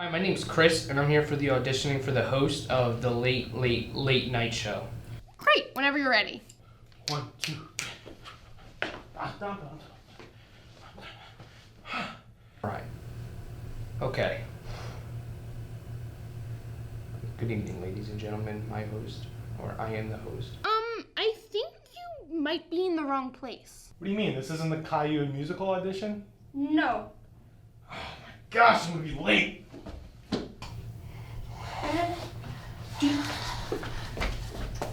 Hi, my name's Chris, and I'm here for the auditioning for the host of the late night show. Great, whenever you're ready. One, two. Alright. Okay. Good evening, ladies and gentlemen. My host, or I am the host. I think you might be in the wrong place. What do you mean? This isn't the Caillou musical audition? No. Gosh, I'm gonna be late.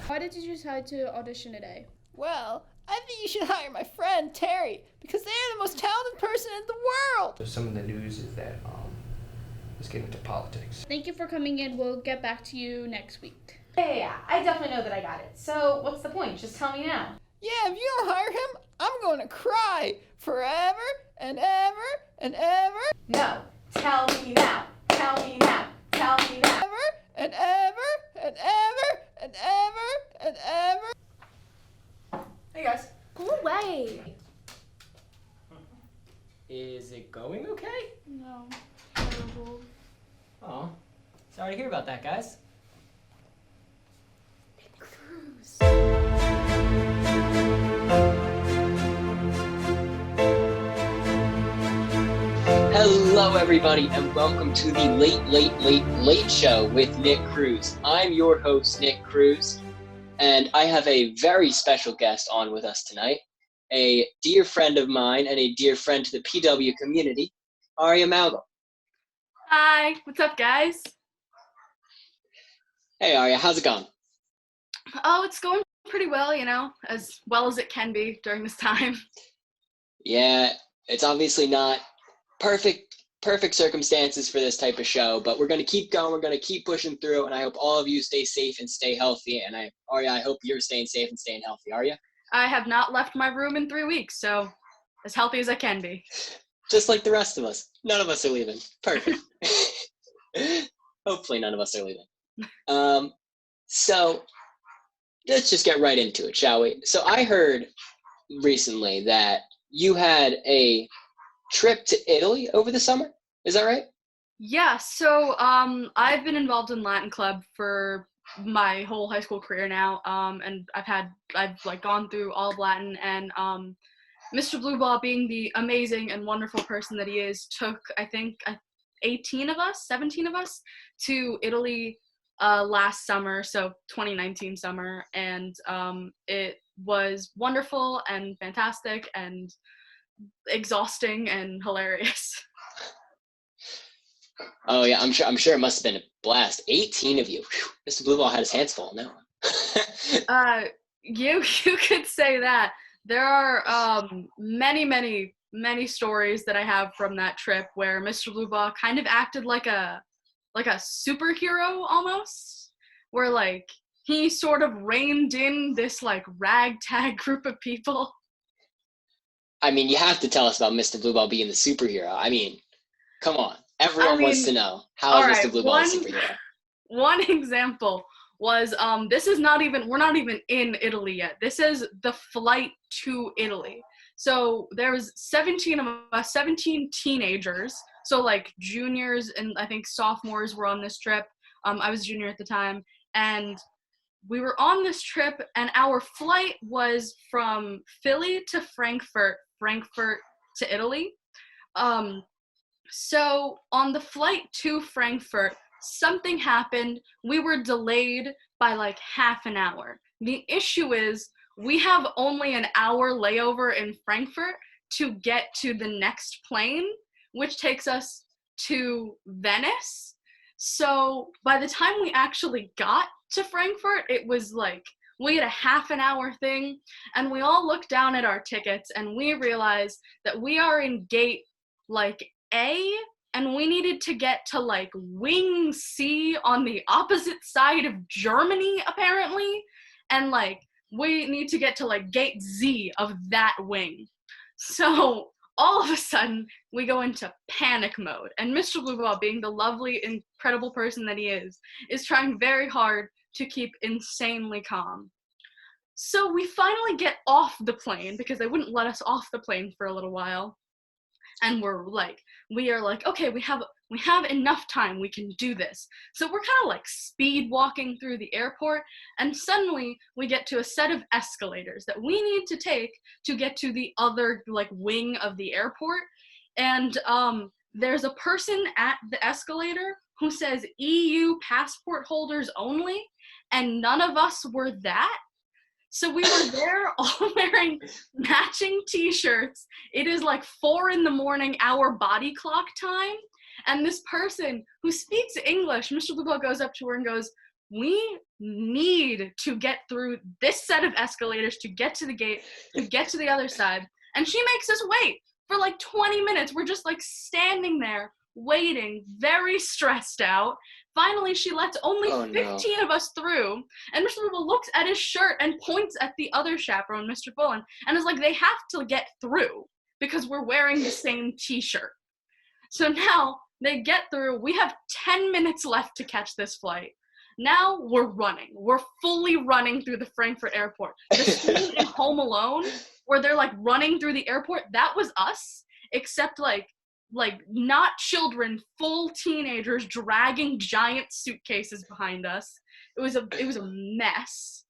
Why did you decide to audition today? Well, I think you should hire my friend Terry because they're the most talented person in the world. So some of the news is that, let's get into politics. Thank you for coming in. We'll get back to you next week. Yeah, I definitely know that I got it. So what's the point? Just tell me now. Yeah, if you don't hire him, I'm going to cry forever and ever and ever. No, tell me now. Tell me now. Tell me now. Ever and ever and ever and ever and ever. Hey guys. Go away. Is it going okay? No. Terrible. Oh, sorry to hear about that, guys. Cruz. Hello, everybody, and welcome to the Late Show with Nick Cruz. I'm your host, Nick Cruz, and I have a very special guest on with us tonight, a dear friend of mine and a dear friend to the PW community, Aryaa Moudgal. Hi, what's up, guys? Hey, Aryaa, how's it going? Oh, it's going pretty well, as well as it can be during this time. Yeah, it's obviously not perfect circumstances for this type of show, but we're going to keep going. We're going to keep pushing through, and I hope all of you stay safe and stay healthy. And Aryaa, I hope you're staying safe and staying healthy. Are you? I have not left my room in 3 weeks, so as healthy as I can be. Just like the rest of us. None of us are leaving. Perfect. Hopefully none of us are leaving. So let's just get right into it, shall we? So I heard recently that you had a trip to Italy over the summer. Is that right? Yeah, so I've been involved in Latin Club for my whole high school career now, and I've gone through all of Latin, and Mr. Blueball, being the amazing and wonderful person that he is, took, I think, 17 of us to Italy last summer, so 2019 summer, and it was wonderful and fantastic and exhausting and hilarious. Oh yeah, I'm sure it must have been a blast. 18 of you. Whew. Mr. Blueball had his hands full on that one. You could say that. There are many stories that I have from that trip where Mr. Blueball kind of acted like a superhero almost, where he sort of reined in this ragtag group of people. I mean, you have to tell us about Mr. Blueball being the superhero. I mean, come on. Everyone wants to know. How is Mr. Blueball a superhero? One example was, we're not even in Italy yet. This is the flight to Italy. So there was 17 of us, 17 teenagers. So juniors and I think sophomores were on this trip. I was a junior at the time. And we were on this trip, and our flight was from Philly to Frankfurt to Italy. So on the flight to Frankfurt, something happened. We were delayed by half an hour. The issue is we have only an hour layover in Frankfurt to get to the next plane, which takes us to Venice. So by the time we actually got to Frankfurt, it was we had a half an hour thing, and we all looked down at our tickets and we realized that we are in gate A, and we needed to get to wing C on the opposite side of Germany apparently, and we need to get to gate Z of that wing. So all of a sudden we go into panic mode, and Mr. Blueball, being the lovely, incredible person that he is trying very hard to keep insanely calm. So we finally get off the plane because they wouldn't let us off the plane for a little while. And we are okay, we have We have enough time. We can do this. So we're kind of like speed walking through the airport, and suddenly we get to a set of escalators that we need to take to get to the other like wing of the airport. And there's a person at the escalator who says EU passport holders only, and none of us were that. So we were there all wearing matching t-shirts. It is like 4 a.m, our body clock time. And this person who speaks English, Mr. Moudgal goes up to her and goes, we need to get through this set of escalators to get to the gate, to get to the other side. And she makes us wait for like 20 minutes. We're just like standing there waiting, very stressed out. Finally, she lets only 15 of us through, and Mr. Moudgal looks at his shirt and points at the other chaperone, Mr. Bullen, and is like, they have to get through because we're wearing the same t-shirt. So now they get through. We have 10 minutes left to catch this flight. Now we're running. We're fully running through the Frankfurt airport. The scene in Home Alone where they're like running through the airport, that was us, except like not children, full teenagers dragging giant suitcases behind us. It was a mess.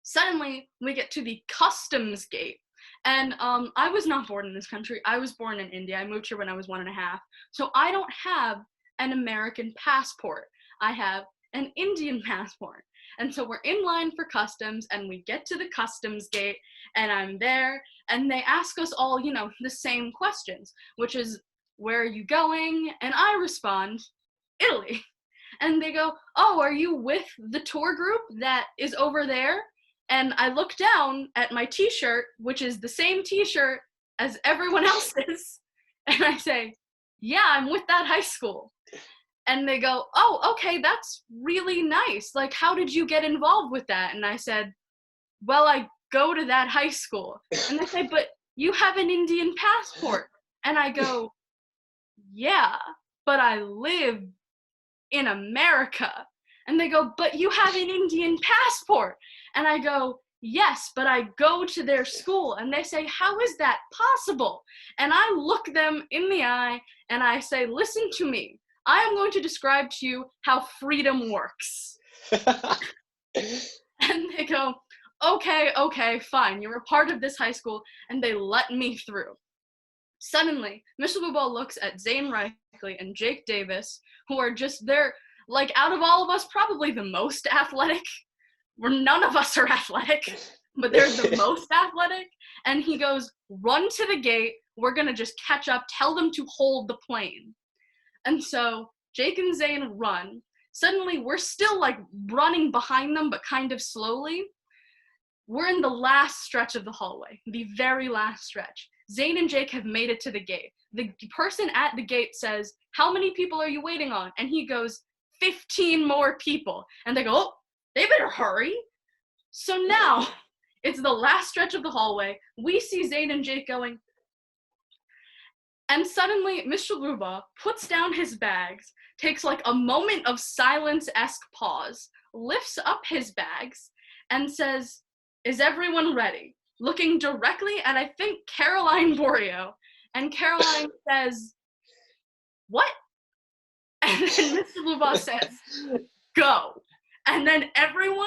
Suddenly, we get to the customs gate. And I was not born in this country. I was born in India. I moved here when I was 1.5. So I don't have an American passport. I have an Indian passport. And so we're in line for customs, and we get to the customs gate, and I'm there, and they ask us all, you know, the same questions, which is, where are you going? And I respond, Italy. And they go, oh, are you with the tour group that is over there? And I look down at my t-shirt, which is the same t-shirt as everyone else's, and I say, yeah, I'm with that high school. And they go, oh, okay, that's really nice. Like, how did you get involved with that? And I said, well, I go to that high school. And they say, but you have an Indian passport. And I go, yeah, but I live in America. And they go, but you have an Indian passport. And I go, yes, but I go to their school. And they say, how is that possible? And I look them in the eye and I say, listen to me. I am going to describe to you how freedom works. And they go, okay, fine. You're a part of this high school. And they let me through. Suddenly, Mr. Moudgal looks at Zane Reichley and Jake Davis, who are just, they're, like, out of all of us, probably the most athletic. Where none of us are athletic, but they're the most athletic. And he goes, run to the gate. We're going to just catch up. Tell them to hold the plane. And so Jake and Zane run. Suddenly, we're still, like, running behind them, but kind of slowly. We're in the last stretch of the hallway, the very last stretch. Zane and Jake have made it to the gate. The person at the gate says, how many people are you waiting on? And he goes, 15 more people. And they go, oh, they better hurry. So now, it's the last stretch of the hallway. We see Zane and Jake going. And suddenly, Mr. Moudgal puts down his bags, takes like a moment of silence-esque pause, lifts up his bags, and says, is everyone ready? Looking directly at, I think, Caroline Borio. And Caroline says, what? And then Mr. Moudgal says, go. And then everyone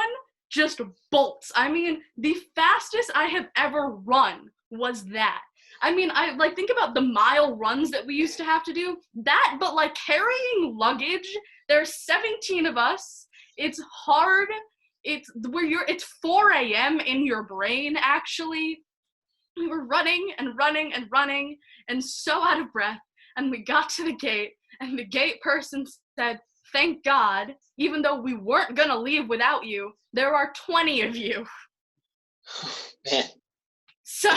just bolts. I mean, the fastest I have ever run was that. I mean, I like think about the mile runs that we used to have to do. That, but like carrying luggage, there's 17 of us. It's hard. It's 4 a.m. in your brain, actually. We were running and running and running and so out of breath. And we got to the gate, and the gate person said, thank God, even though we weren't going to leave without you, there are 20 of you. Man. So,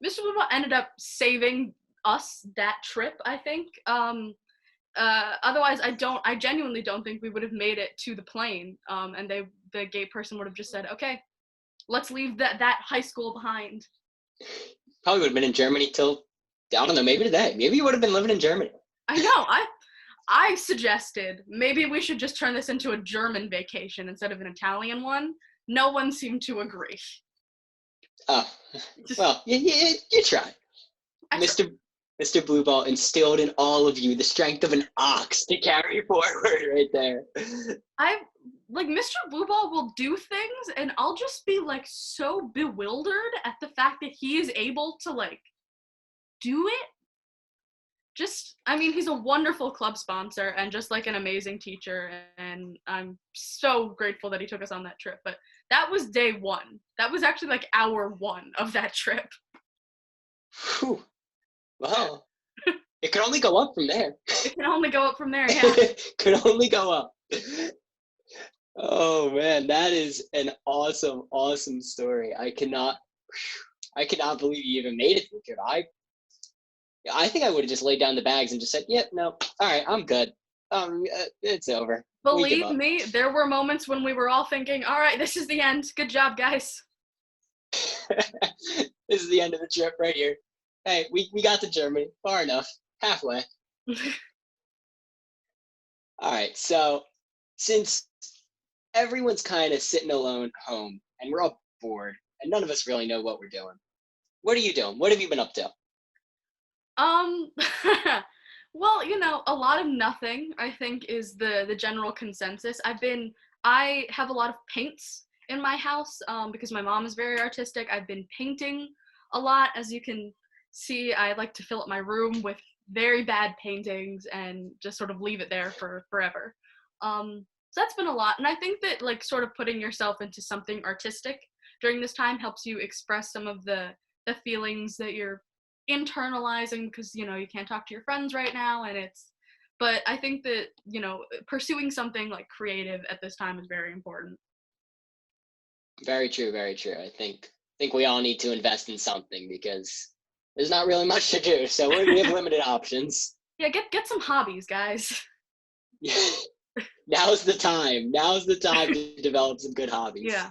Mr. Moudgal ended up saving us that trip, I think. Otherwise, I genuinely don't think we would have made it to the plane. And the gate person would have just said, okay, let's leave that high school behind. Probably would have been in Germany till, I don't know, maybe today. Maybe you would have been living in Germany. I know. I suggested maybe we should just turn this into a German vacation instead of an Italian one. No one seemed to agree. Oh, well, you try. Mr. Mr. Blueball instilled in all of you the strength of an ox to carry forward right there. Mr. Blueball will do things and I'll just be like so bewildered at the fact that he is able to like do it. He's a wonderful club sponsor and just like an amazing teacher, and I'm so grateful that he took us on that trip. But that was day one. That was actually like hour one of that trip. Whew. Well, it could only go up from there. It can only go up from there, yeah. Could only go up. Oh man, that is an awesome, awesome story. I cannot believe you even made it through the trip. I think I would have just laid down the bags and just said, "Yep, no, all right, I'm good. It's over." Believe me, there were moments when we were all thinking, "All right, this is the end. Good job, guys." This is the end of the trip right here. Hey, we got to Germany. Far enough. Halfway. All right, so since everyone's kind of sitting alone home and we're all bored and none of us really know what we're doing, what are you doing? What have you been up to? Well, a lot of nothing, I think, is the general consensus. I have a lot of paints in my house, because my mom is very artistic. I've been painting a lot. As you can see, I like to fill up my room with very bad paintings and just sort of leave it there for forever. So that's been a lot. And I think that like sort of putting yourself into something artistic during this time helps you express some of the feelings that you're internalizing, because you can't talk to your friends right now, but I think that pursuing something like creative at this time is very important. Very true, very true. I think we all need to invest in something because there's not really much to do, so we have limited options. Yeah, get some hobbies, guys. Now's the time to develop some good hobbies. Yeah.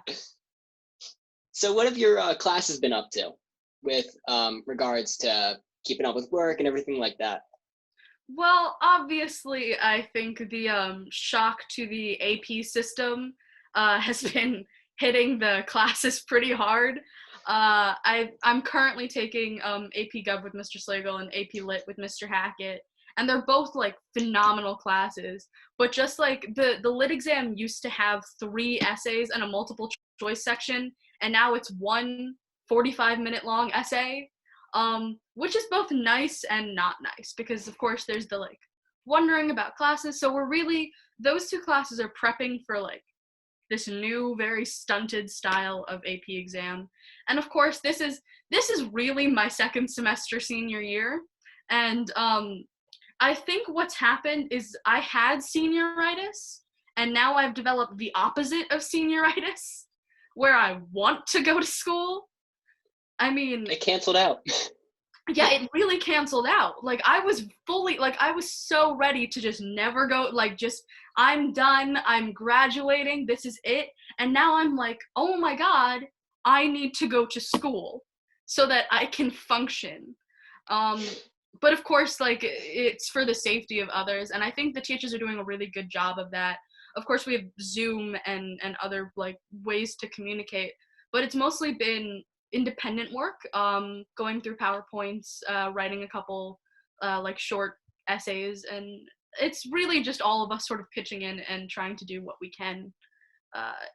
So what have your classes been up to with regards to keeping up with work and everything like that? Well, obviously, I think the shock to the AP system has been hitting the classes pretty hard. I'm currently taking AP Gov with Mr. Slagle and AP Lit with Mr. Hackett, and they're both like phenomenal classes. But just like the Lit exam used to have 3 essays and a multiple choice section, and now it's one 45-minute long essay, which is both nice and not nice, because of course there's the like wondering about classes. So those 2 classes are prepping for like this new very stunted style of AP exam. And of course this is really my second semester senior year, and I think what's happened is I had senioritis, and now I've developed the opposite of senioritis, where I want to go to school. I mean, it canceled out. Yeah, it really canceled out. Like I was so ready to just never go, like just I'm done, I'm graduating, this is it. And now I'm like, oh my God, I need to go to school so that I can function. But of course, like it's for the safety of others. And I think the teachers are doing a really good job of that. Of course, we have Zoom and other like ways to communicate, but it's mostly been independent work, going through PowerPoints, writing a couple like short essays, and it's really just all of us sort of pitching in and trying to do what we can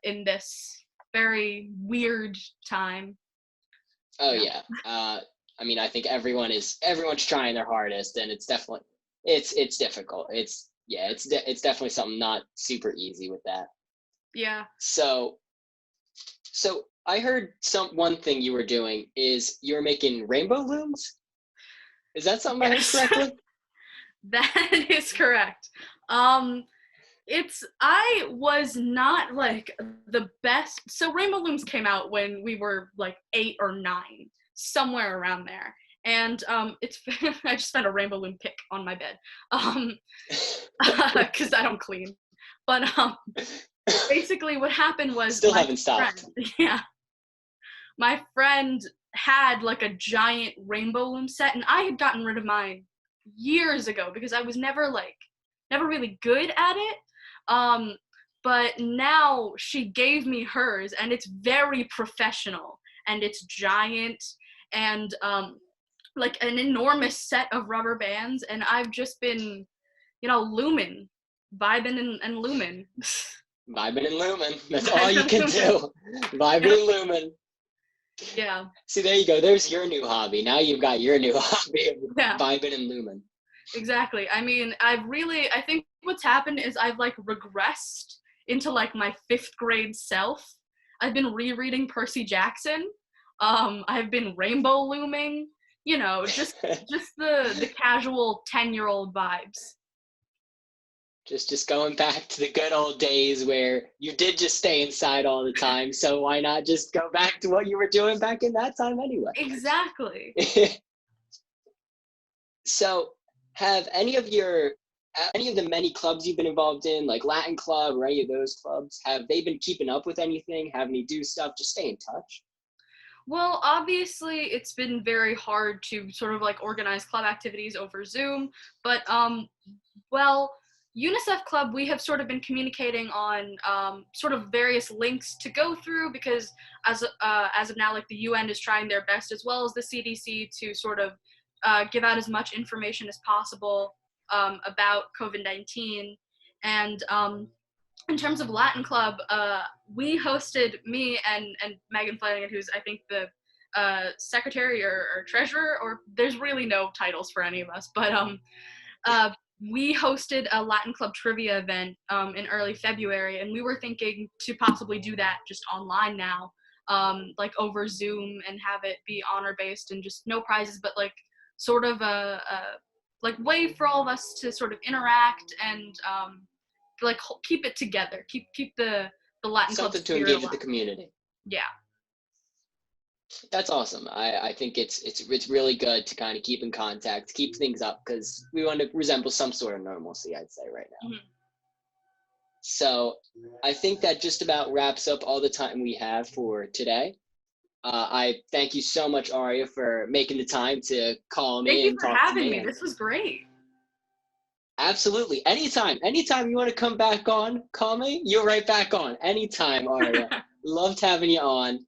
in this very weird time. Oh yeah. I mean, I think everyone's trying their hardest, and it's definitely it's difficult. It's definitely something not super easy with that. Yeah. So I heard one thing you were doing is you were making rainbow looms. Is that something I heard correctly? That is correct. I was not like the best. So rainbow looms came out when we were like 8 or 9, somewhere around there. And it's I just found a rainbow loom pick on my bed, because I don't clean. But basically, what happened was still haven't stopped. Yeah, my friend had like a giant rainbow loom set, and I had gotten rid of mine years ago because I was never really good at it. But now she gave me hers, and it's very professional, and it's giant, and like an enormous set of rubber bands, and I've just been, looming, vibing and looming. Vibing and looming. That's all you can do. Vibing and looming. Yeah. See, there you go. There's your new hobby. Now you've got your new hobby of Yeah. vibing and looming. Exactly. I mean, I think what's happened is I've like regressed into like my 5th grade self. I've been rereading Percy Jackson. I've been rainbow looming, just the casual 10-year-old vibes. Just going back to the good old days where you did just stay inside all the time. So why not just go back to what you were doing back in that time anyway? Exactly. So have any of the many clubs you've been involved in, like Latin Club or any of those clubs, have they been keeping up with anything, having you do stuff, just stay in touch? Well, obviously, it's been very hard to sort of like organize club activities over Zoom, but UNICEF Club, we have sort of been communicating on sort of various links to go through, because as of now, like the UN is trying their best, as well as the CDC, to sort of give out as much information as possible about COVID-19. And in terms of Latin Club, we hosted, me and Megan Flanagan, who's I think the secretary or treasurer, or there's really no titles for any of us, but we hosted a Latin Club trivia event in early February, and we were thinking to possibly do that just online now, like over Zoom, and have it be honor-based and just no prizes, but like sort of a like way for all of us to sort of interact and like keep it together, keep the Latin Club Something to spirit engage alive. with the community. Yeah. That's awesome. I think it's really good to kind of keep in contact, keep things up, because we want to resemble some sort of normalcy, I'd say, right now. Mm-hmm. So I think that just about wraps up all the time we have for today. I thank you so much, Aryaa, for making the time to call me and talk to me. Thank you for having me. This was great. Absolutely. Anytime you want to come back on, call me. You're right back on. Anytime, Aryaa. Loved having you on.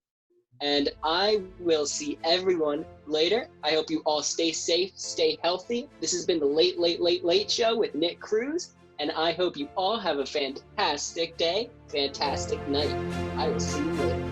And I will see everyone later. I hope you all stay safe, stay healthy. This has been the Late Show with Nick Cruz. And I hope you all have a fantastic day, fantastic night. I will see you later.